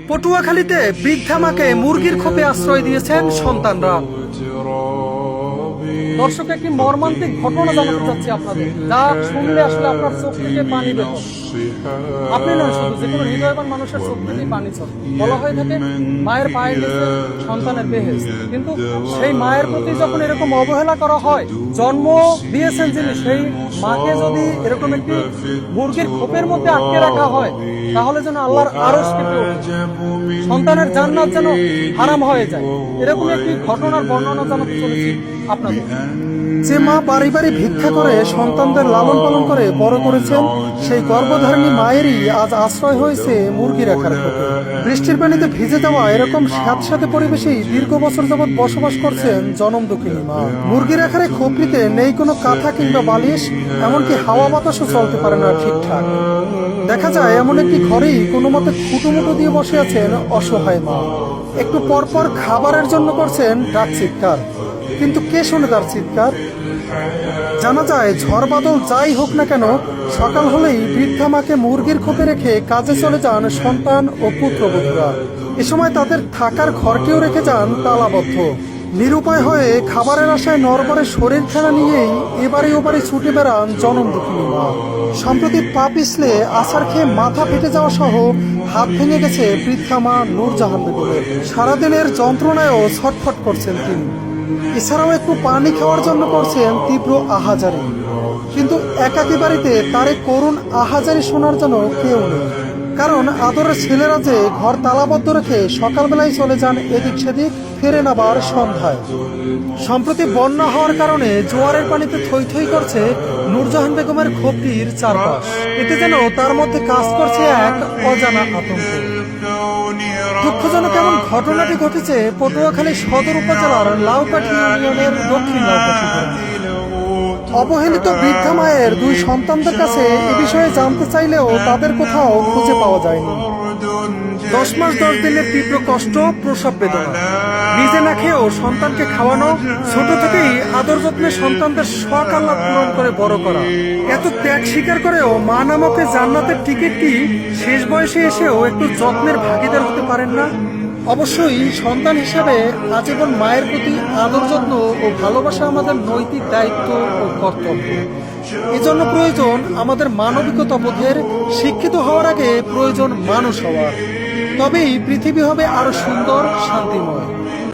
পটুয়াখালীতে বৃদ্ধা মাকে মুরগির খোপে আশ্রয় দিয়েছেন সন্তানরা। দর্শক, একটি মর্মান্তিক ঘটনা জানাতে চাচ্ছি আপনাদের, যা শুনলে আসলে আপনার চোখ থেকে পানি বের হবে। আপনি নয়, শুধু যে কোনো হৃদয়বান মানুষের চোখ থেকেই পানি চলে। বলা হয়ে থাকে মায়ের পায়ের নিচে সন্তানের বেহেশত, কিন্তু সেই মায়ের প্রতি যখন এরকম অবহেলা করা হয়, জন্ম দিয়েছেন যিনি, সেই মাকে যদি এরকম একটি মুরগির খোপের মধ্যে আটকে রাখা হয়, তাহলে যেন আল্লাহর আরশ কেঁপে ওঠে, সন্তানের জান্নাত যেন হারাম হয়ে যায়। এরকম একটি ঘটনার বর্ণনা জানাতে চলেছি আপনাদের। যে মা বাড়ি বাড়ি ভিক্ষা করে সন্তানদের লালন পালন করে বড় করেছেন, সেই গর্ভধারিণী মায়েরই আজ আশ্রয় হয়েছে মুরগি রাখার খোপে। বৃষ্টির পানিতে ভিজে যাওয়া এরকম স্যাঁতস্যাঁতে পরিবেশেই দীর্ঘ বছর যাবৎ বসবাস করছেন জনম দুঃখিনী মা। মুরগি রাখার এই খোপটিতে নেই কোনো কাঁথা কিংবা বালিশ, এমনকি হাওয়া বাতাসও চলতে পারে না ঠিকঠাক। দেখা যায় এমন একটি ঘরেই কোনো মতে খুঁটোমুটো দিয়ে বসে আছেন অসহায় মা। একটু পরপর খাবারের জন্য করছেন ডাক চিৎকার, কিন্তু কে শোনে তার চিৎকার? জানা যায় ঝড় বাদল যাই হোক না কেন, সকাল হলেই বৃদ্ধা মাকে মুরগির খোপে রেখে কাজে চলে যান সন্তান ও পুত্রবধূরা। এ সময় তাদের থাকার ঘরটিও রেখে যান তালাবদ্ধ। নিরুপায় হয়ে খাবারের আশায় নরবরে শরীর খেলা নিয়েই এবারে ওবারে ছুটে বেড়ান জনম দুঃখিনী মা। সম্প্রতি পা পিছলে আছাড় খেয়ে মাথা ফেটে যাওয়া সহ হাত ভেঙে গেছে বৃদ্ধা মা নূরজাহান বেগমের। সারাদিনের যন্ত্রণায়ও ছটফট করছেন তিনি। এছাড়াও একটু পানি খাওয়ার জন্য করছেন তীব্র আহাজারি, কিন্তু একাকী বাড়িতে তার করুণ আহাজারি শোনার জন্য কেউ নেই। কারণ আদরের ছেলেরা যে ঘর তালাবদ্ধ রেখে সকালবেলায় চলে যান এদিক সেদিক, ফেরেন আবার সন্ধ্যায়। সম্প্রতি বন্যা হওয়ার কারণে জোয়ারের পানিতে থই থই করছে নূরজাহান বেগমের খোপটির চারপাশ। এতে যেন তার মধ্যে কাজ করছে এক অজানা আতঙ্ক। দুঃখজনক এমন ঘটনাটি ঘটেছে পটুয়াখালী সদর উপজেলার লাউকাঠি ইউনিয়নের দক্ষিণ লাউকাঠি গ্রামে। অবহেলিত বৃদ্ধা মায়ের দুই সন্তানদের কাছে এ বিষয়ে জানতে চাইলেও তাদের কোথাও খুঁজে পাওয়া যায়নি। 10 মাস 10 দিনের তীব্র কষ্ট, প্রসব বেদনা, নিজে না খেয়েও সন্তানকে খাওয়ানো, ছোট থেকেই আদর যত্নে সন্তানদের শখ আহ্লাদ পূরণ করে বড় করা, এত ত্যাগ স্বীকার করেও মা নামক জান্নাতের টিকিটটি শেষ বয়সে এসেও একটু যত্নের ভাগিদার হতে পারেন না। অবশ্যই সন্তান হিসেবে আজীবন মায়ের প্রতি আদর যত্ন ও ভালোবাসা আমাদের নৈতিক দায়িত্ব ও কর্তব্য। এজন্য প্রয়োজন আমাদের মানবিকতা বোধের, শিক্ষিত হওয়ার আগে প্রয়োজন মানুষ হওয়ার। তবেই পৃথিবী হবে আরো সুন্দর, শান্তিময়।